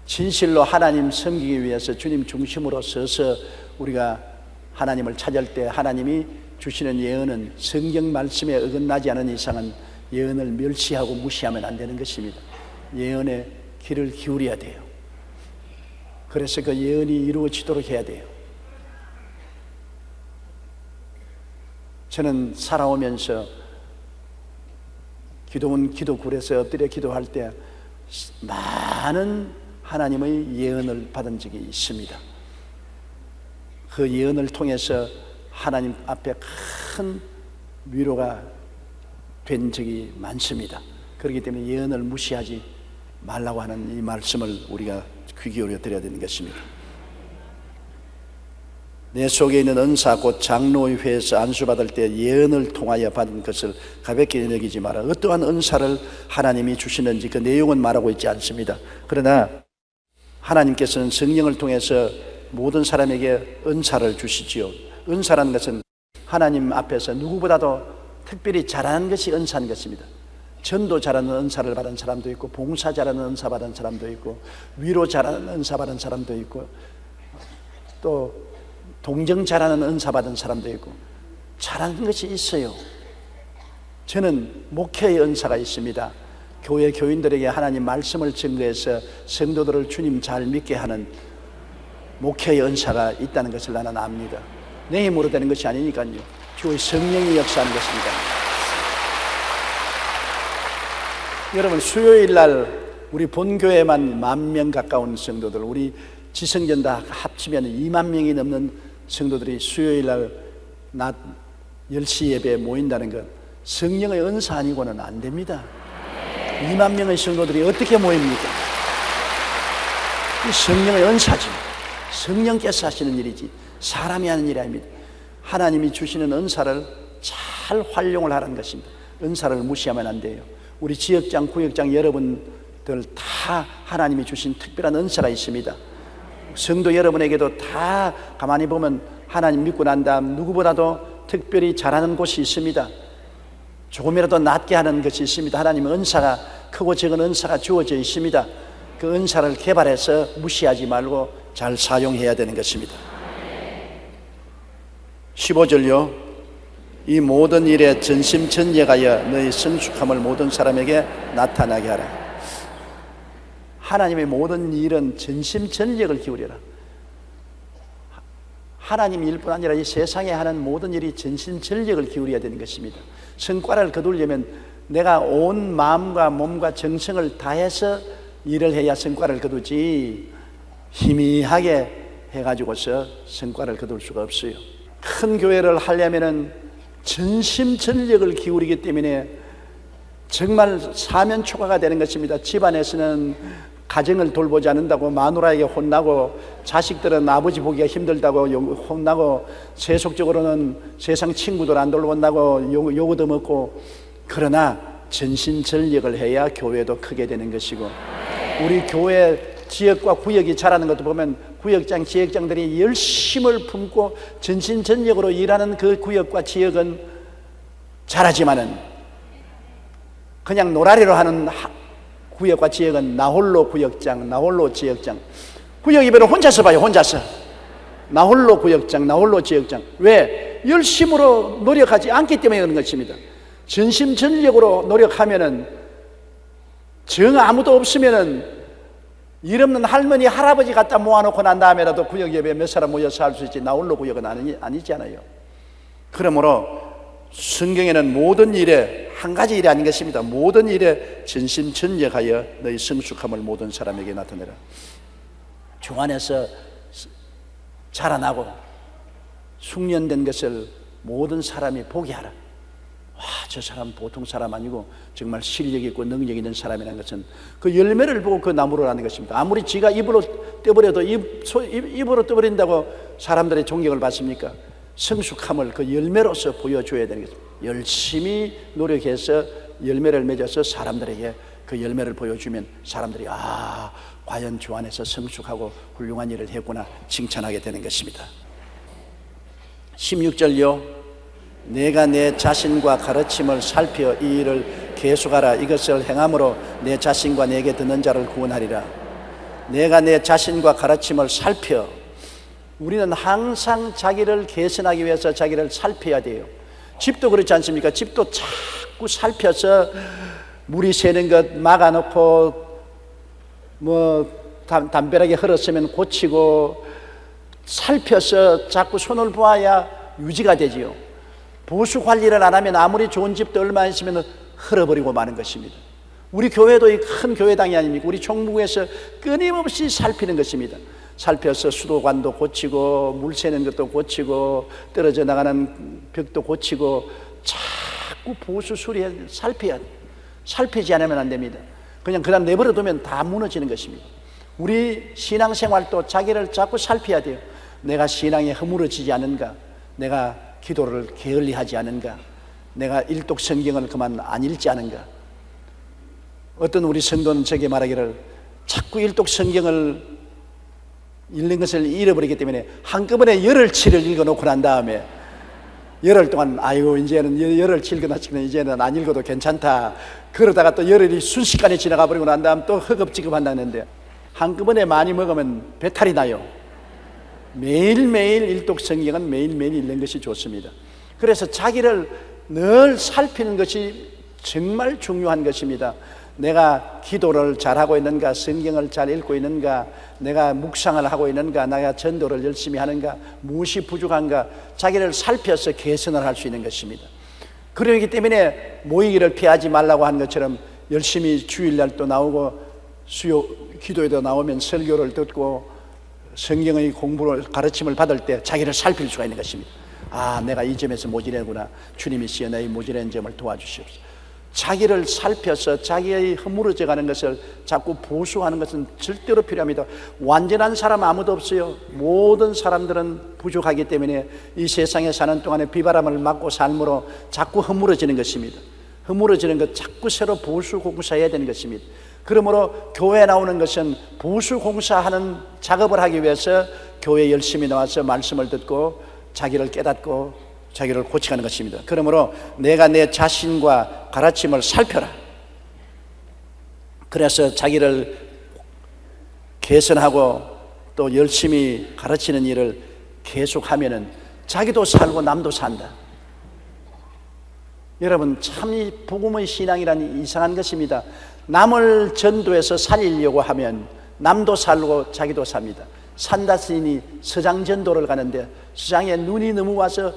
진실로 하나님 섬기기 위해서 주님 중심으로 서서 우리가 하나님을 찾을 때 하나님이 주시는 예언은 성경 말씀에 어긋나지 않은 이상은 예언을 멸시하고 무시하면 안 되는 것입니다. 예언에 귀를 기울여야 돼요. 그래서 그 예언이 이루어지도록 해야 돼요. 저는 살아오면서 기도굴에서 엎드려 기도할 때 많은 하나님의 예언을 받은 적이 있습니다. 그 예언을 통해서 하나님 앞에 큰 위로가 된 적이 많습니다. 그렇기 때문에 예언을 무시하지 말라고 하는 이 말씀을 우리가 귀 기울여 드려야 되는 것입니다. 내 속에 있는 은사 곧 장로의 회에서 안수받을 때 예언을 통하여 받은 것을 가볍게 여기지 마라. 어떠한 은사를 하나님이 주시는지 그 내용은 말하고 있지 않습니다. 그러나 하나님께서는 성령을 통해서 모든 사람에게 은사를 주시지요. 은사라는 것은 하나님 앞에서 누구보다도 특별히 잘하는 것이 은사인 것입니다. 전도 잘하는 은사를 받은 사람도 있고, 봉사 잘하는 은사 받은 사람도 있고, 위로 잘하는 은사 받은 사람도 있고, 또 동정 잘하는 은사 받은 사람도 있고, 잘하는 것이 있어요. 저는 목회의 은사가 있습니다. 교회 교인들에게 하나님 말씀을 증거해서 성도들을 주님 잘 믿게 하는 목회의 은사가 있다는 것을 나는 압니다. 내 힘으로 되는 것이 아니니까요. 주의 성령이 역사하는 것입니다. 여러분, 수요일 날 우리 본교회만 10,000명 가까운 성도들, 우리 지성전 다 합치면 20,000명이 넘는 성도들이 수요일 날 낮 10시 예배에 모인다는 것, 성령의 은사 아니고는 안 됩니다. 20,000명의 성도들이 어떻게 모입니까? 이 성령의 은사지. 성령께서 하시는 일이지 사람이 하는 일이 아닙니다. 하나님이 주시는 은사를 잘 활용을 하라는 것입니다. 은사를 무시하면 안 돼요. 우리 지역장, 구역장 여러분들 다 하나님이 주신 특별한 은사가 있습니다. 성도 여러분에게도 다 가만히 보면 하나님 믿고 난 다음 누구보다도 특별히 잘하는 곳이 있습니다. 조금이라도 낫게 하는 것이 있습니다. 하나님의 은사가, 크고 작은 은사가 주어져 있습니다. 그 은사를 개발해서 무시하지 말고 잘 사용해야 되는 것입니다. 15절요. 이 모든 일에 전심전력하여 너희 성숙함을 모든 사람에게 나타나게 하라. 하나님의 모든 일은 전심전력을 기울여라. 하나님 일뿐 아니라 이 세상에 하는 모든 일이 전심전력을 기울여야 되는 것입니다. 성과를 거두려면 내가 온 마음과 몸과 정성을 다해서 일을 해야 성과를 거두지 희미하게 해가지고서 성과를 거둘 수가 없어요. 큰 교회를 하려면은 전심전력을 기울이기 때문에 정말 사면초가가 되는 것입니다. 집안에서는 가정을 돌보지 않는다고 마누라에게 혼나고, 자식들은 아버지 보기가 힘들다고 혼나고, 세속적으로는 세상 친구들 안 돌본다고 욕 얻어먹고, 그러나 전심전력을 해야 교회도 크게 되는 것이고, 우리 교회 지역과 구역이 자라는 것도 보면 구역장, 지역장들이 열심을 품고 전심전력으로 일하는 그 구역과 지역은 자라지만은 그냥 노라리로 하는 구역과 지역은 나홀로 구역장, 나홀로 지역장. 구역 이별을 혼자서 봐요. 혼자서 나홀로 구역장, 나홀로 지역장. 왜? 열심으로 노력하지 않기 때문에 그런 것입니다. 전심전력으로 노력하면은, 정 아무도 없으면은 일 없는 할머니 할아버지 갖다 모아놓고 난 다음에라도 구역 예배 몇 사람 모여서 할 수 있지, 나 홀로 구역은 아니잖아요. 그러므로 성경에는 모든 일에, 한 가지 일이 아닌 것입니다. 모든 일에 전심전력하여 너희 성숙함을 모든 사람에게 나타내라. 주 안에서 자라나고 숙련된 것을 모든 사람이 보게 하라. 와, 저 사람 보통 사람 아니고 정말 실력 있고 능력 있는 사람이라는 것은 그 열매를 보고 그 나무를 아는 것입니다. 아무리 지가 입으로 떼버려도 입으로 떼버린다고 사람들의 존경을 받습니까? 성숙함을 그 열매로서 보여줘야 되는 것입니다. 열심히 노력해서 열매를 맺어서 사람들에게 그 열매를 보여주면 사람들이 과연 주 안에서 성숙하고 훌륭한 일을 했구나 칭찬하게 되는 것입니다. 16절요. 내가 내 자신과 가르침을 살펴 이 일을 계속하라. 이것을 행함으로 내 자신과 내게 듣는 자를 구원하리라. 내가 내 자신과 가르침을 살펴. 우리는 항상 자기를 개선하기 위해서 자기를 살펴야 돼요. 집도 그렇지 않습니까? 집도 자꾸 살펴서 물이 새는 것 막아놓고 담벼락에 흘렀으면 고치고 살펴서 자꾸 손을 보아야 유지가 되지요. 보수 관리를 안 하면 아무리 좋은 집도 얼마 있으면 흘러버리고 마는 것입니다. 우리 교회도 이 큰 교회당이 아닙니까? 우리 총무에서 끊임없이 살피는 것입니다. 살펴서 수도관도 고치고 물 새는 것도 고치고 떨어져 나가는 벽도 고치고 자꾸 보수 수리해 살펴야 돼. 살피지 않으면 안 됩니다. 그냥 그다음 내버려 두면 다 무너지는 것입니다. 우리 신앙생활도 자기를 자꾸 살펴야 돼요. 내가 신앙에 허물어지지 않은가? 내가 기도를 게을리하지 않은가? 내가 일독 성경을 그만 안 읽지 않은가? 어떤 우리 성도는 저에게 말하기를 자꾸 일독 성경을 읽는 것을 잃어버리기 때문에 한꺼번에 열흘치를 읽어놓고 난 다음에 열흘 동안 이제는 열흘치 읽어놨지만 이제는 안 읽어도 괜찮다. 그러다가 또 열흘이 순식간에 지나가 버리고 난 다음 또 허겁지겁한다는데 한꺼번에 많이 먹으면 배탈이 나요. 매일매일 일독 성경은 매일매일 읽는 것이 좋습니다. 그래서 자기를 늘 살피는 것이 정말 중요한 것입니다. 내가 기도를 잘하고 있는가? 성경을 잘 읽고 있는가? 내가 묵상을 하고 있는가? 내가 전도를 열심히 하는가? 무엇이 부족한가? 자기를 살펴서 개선을 할 수 있는 것입니다. 그러기 때문에 모이기를 피하지 말라고 한 것처럼 열심히 주일날 또 나오고 수요 기도에도 나오면 설교를 듣고 성경의 공부를 가르침을 받을 때 자기를 살필 수가 있는 것입니다. 내가 이 점에서 모자라구나. 주님이 시여 나의 모자란 점을 도와주시옵소서. 자기를 살펴서 자기의 허물어져 가는 것을 자꾸 보수하는 것은 절대로 필요합니다. 완전한 사람 아무도 없어요. 모든 사람들은 부족하기 때문에 이 세상에 사는 동안에 비바람을 맞고 삶으로 자꾸 허물어지는 것입니다. 허물어지는 것 자꾸 새로 보수 공사해야 되는 것입니다. 그러므로 교회에 나오는 것은 보수 공사하는 작업을 하기 위해서 교회에 열심히 나와서 말씀을 듣고 자기를 깨닫고 자기를 고쳐가는 것입니다. 그러므로 내가 내 자신과 가르침을 살펴라. 그래서 자기를 개선하고 또 열심히 가르치는 일을 계속하면은 자기도 살고 남도 산다. 여러분, 참 이 복음의 신앙이라는 이상한 것입니다. 남을 전도해서 살리려고 하면 남도 살고 자기도 삽니다. 산다 스님이 서장 전도를 가는데 서장에 눈이 너무 와서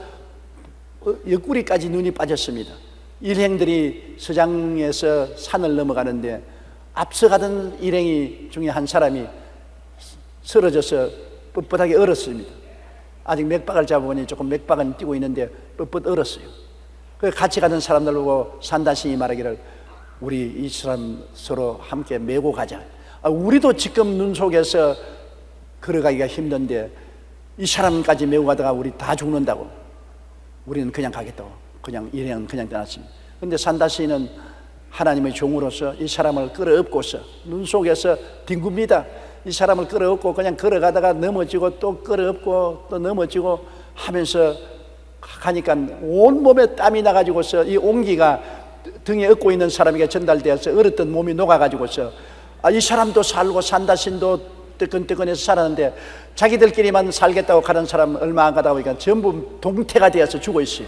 옆구리까지 눈이 빠졌습니다. 일행들이 서장에서 산을 넘어가는데 앞서가던 일행이 중에 한 사람이 쓰러져서 뻣뻣하게 얼었습니다. 아직 맥박을 잡아보니 조금 맥박은 뛰고 있는데 뻣뻣 얼었어요. 그 같이 가던 사람들 보고 산다 스님이 말하기를 우리 이 사람 서로 함께 메고 가자. 우리도 지금 눈 속에서 걸어가기가 힘든데 이 사람까지 메고 가다가 우리 다 죽는다고. 우리는 그냥 가겠다고. 그냥 일행은 그냥 떠났습니다. 그런데 산다 스님은 하나님의 종으로서 이 사람을 끌어업고서 눈 속에서 뒹굽니다. 이 사람을 끌어업고 그냥 걸어가다가 넘어지고 또 끌어업고 또 넘어지고 하면서 가니까 온몸에 땀이 나가지고서 이 온기가 등에 업고 있는 사람에게 전달되어서 얼었던 몸이 녹아가지고서 이 사람도 살고 산다 스님도 뜨끈뜨끈해서 살았는데 자기들끼리만 살겠다고 가는 사람 얼마 안 가다 보니까 전부 동태가 되어서 죽어 있어요.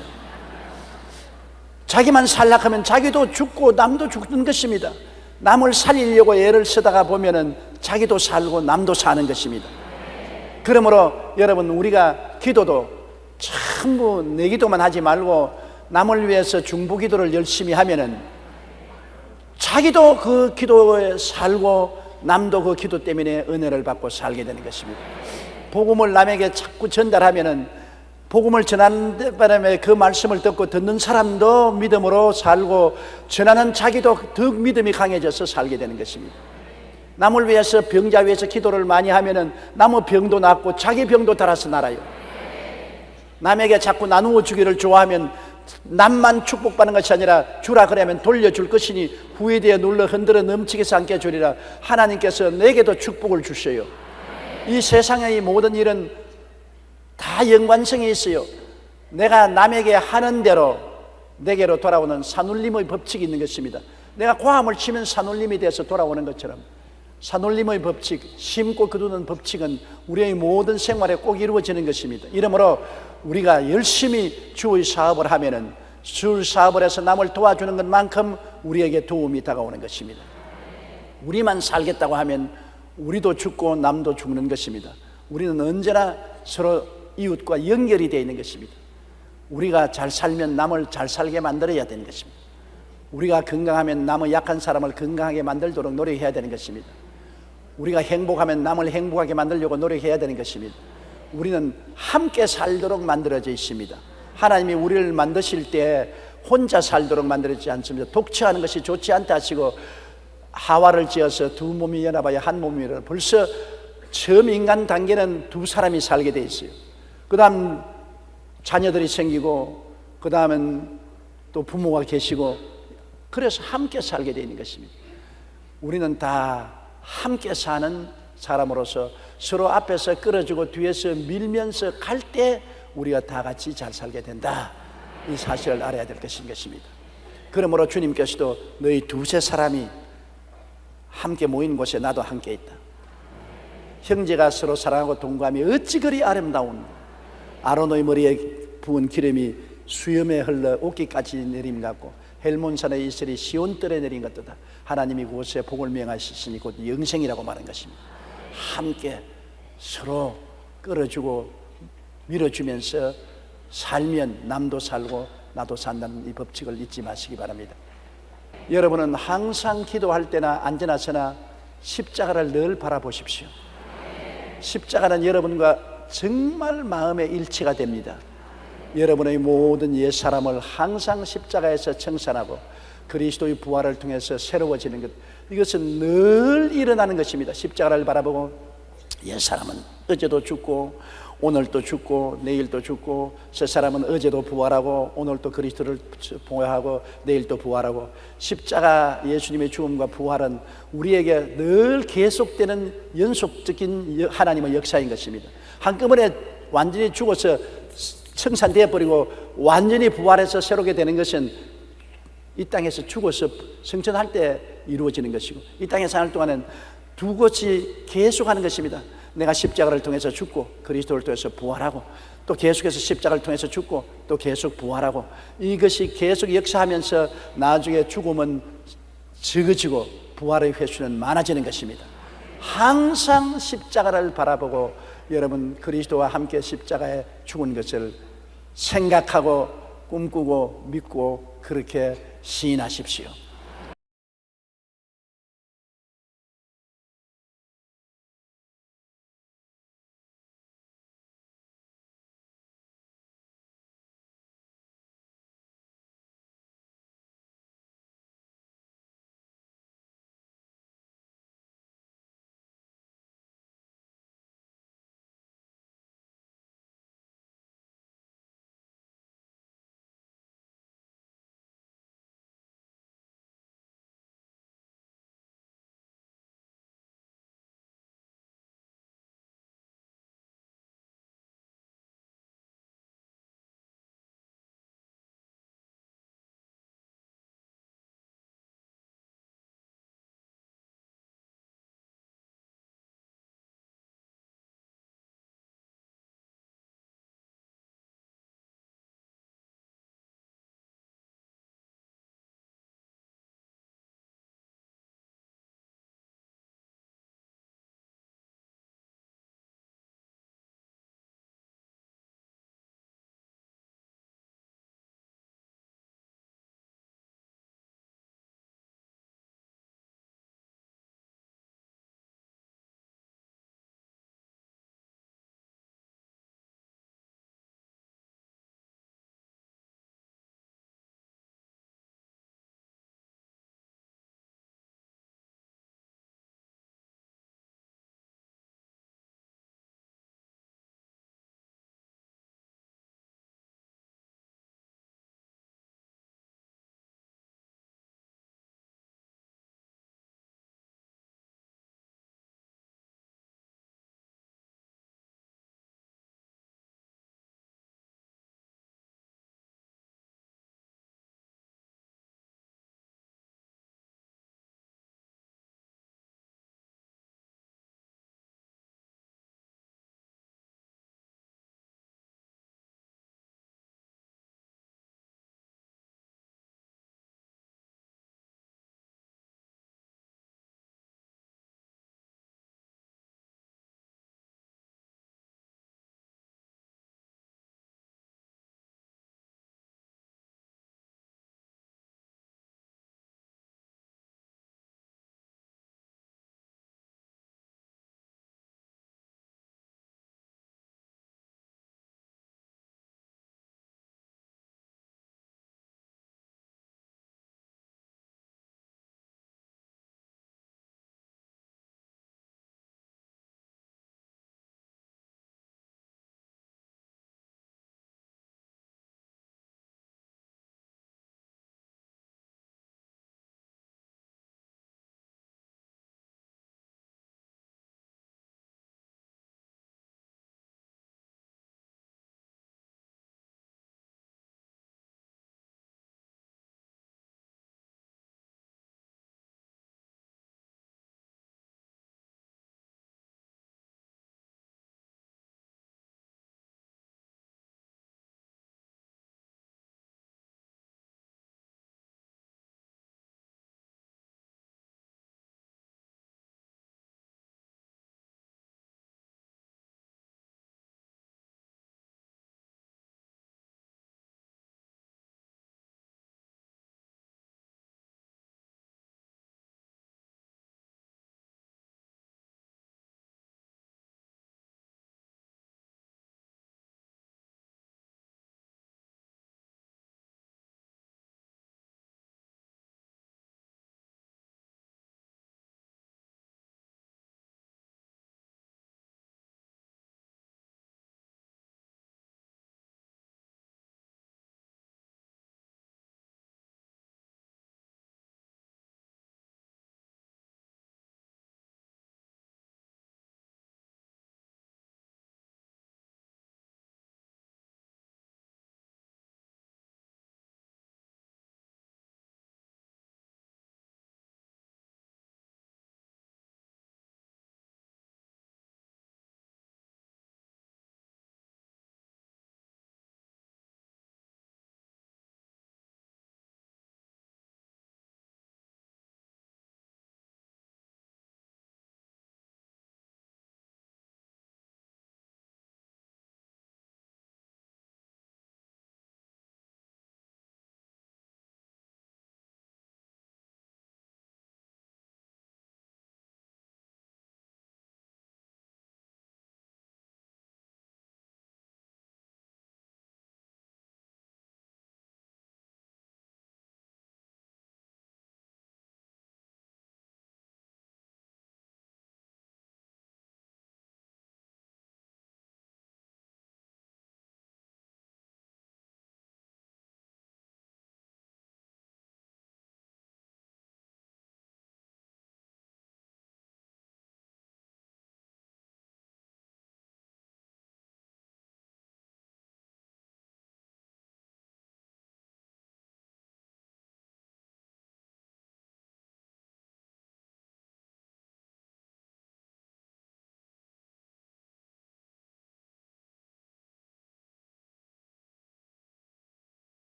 자기만 살락하면 자기도 죽고 남도 죽는 것입니다. 남을 살리려고 애를 쓰다가 보면은 자기도 살고 남도 사는 것입니다. 그러므로 여러분, 우리가 기도도 전부 내 기도만 하지 말고 남을 위해서 중보기도를 열심히 하면은 자기도 그 기도에 살고 남도 그 기도 때문에 은혜를 받고 살게 되는 것입니다. 복음을 남에게 자꾸 전달하면은 복음을 전하는 바람에 그 말씀을 듣는 사람도 믿음으로 살고 전하는 자기도 더욱 믿음이 강해져서 살게 되는 것입니다. 남을 위해서, 병자 위해서 기도를 많이 하면은 남의 병도 낫고 자기 병도 달아서 날아요. 남에게 자꾸 나누어 주기를 좋아하면 남만 축복받는 것이 아니라 주라 그러면 돌려줄 것이니 후에 눌러 흔들어 넘치게 삼게 주리라. 하나님께서 내게도 축복을 주셔요. 이 세상의 모든 일은 다 연관성이 있어요. 내가 남에게 하는 대로 내게로 돌아오는 산울림의 법칙이 있는 것입니다. 내가 고함을 치면 산울림이 돼서 돌아오는 것처럼 산울림의 법칙, 심고 거두는 법칙은 우리의 모든 생활에 꼭 이루어지는 것입니다. 이러므로 우리가 열심히 주의 사업을 하면은 주 사업을 해서 남을 도와주는 것만큼 우리에게 도움이 다가오는 것입니다. 우리만 살겠다고 하면 우리도 죽고 남도 죽는 것입니다. 우리는 언제나 서로 이웃과 연결이 되어 있는 것입니다. 우리가 잘 살면 남을 잘 살게 만들어야 되는 것입니다. 우리가 건강하면 남의 약한 사람을 건강하게 만들도록 노력해야 되는 것입니다. 우리가 행복하면 남을 행복하게 만들려고 노력해야 되는 것입니다. 우리는 함께 살도록 만들어져 있습니다. 하나님이 우리를 만드실 때 혼자 살도록 만들어지지 않습니다. 독처하는 것이 좋지 않다 하시고 하와를 지어서 두 몸이 연합하여 한 몸이라. 벌써 처음 인간 단계는 두 사람이 살게 돼 있어요. 그 다음 자녀들이 생기고 그 다음은 또 부모가 계시고 그래서 함께 살게 되어 있는 것입니다. 우리는 다 함께 사는 사람으로서 서로 앞에서 끌어주고 뒤에서 밀면서 갈 때 우리가 다 같이 잘 살게 된다. 이 사실을 알아야 될 것입니다. 그러므로 주님께서도 너희 두세 사람이 함께 모인 곳에 나도 함께 있다. 형제가 서로 사랑하고 동감이 어찌 그리 아름다운 아로노의 머리에 부은 기름이 수염에 흘러 옷깃까지 내림 같고 헬몬산의 이슬이 시온뜰에 내린 것 같다. 하나님이 그곳에 복을 명하시니 곧 영생이라고 말한 것입니다. 함께 서로 끌어주고 밀어주면서 살면 남도 살고 나도 산다는 이 법칙을 잊지 마시기 바랍니다. 여러분은 항상 기도할 때나 앉아나서나 십자가를 늘 바라보십시오. 십자가는 여러분과 정말 마음의 일치가 됩니다. 여러분의 모든 옛사람을 항상 십자가에서 청산하고 그리스도의 부활을 통해서 새로워지는 것, 이것은 늘 일어나는 것입니다. 십자가를 바라보고 옛사람은 어제도 죽고 오늘도 죽고 내일도 죽고 새 사람은 어제도 부활하고 오늘도 그리스도를 부활하고 내일도 부활하고 십자가 예수님의 죽음과 부활은 우리에게 늘 계속되는 연속적인 하나님의 역사인 것입니다. 한꺼번에 완전히 죽어서 청산되어 버리고 완전히 부활해서 새롭게 되는 것은 이 땅에서 죽어서 성천할 때 이루어지는 것이고 이 땅에 사는 동안은 두 것이 계속하는 것입니다. 내가 십자가를 통해서 죽고 그리스도를 통해서 부활하고 또 계속해서 십자가를 통해서 죽고 또 계속 부활하고 이것이 계속 역사하면서 나중에 죽음은 적어지고 부활의 횟수는 많아지는 것입니다. 항상 십자가를 바라보고 여러분 그리스도와 함께 십자가에 죽은 것을 생각하고 꿈꾸고 믿고 그렇게 시인하십시오.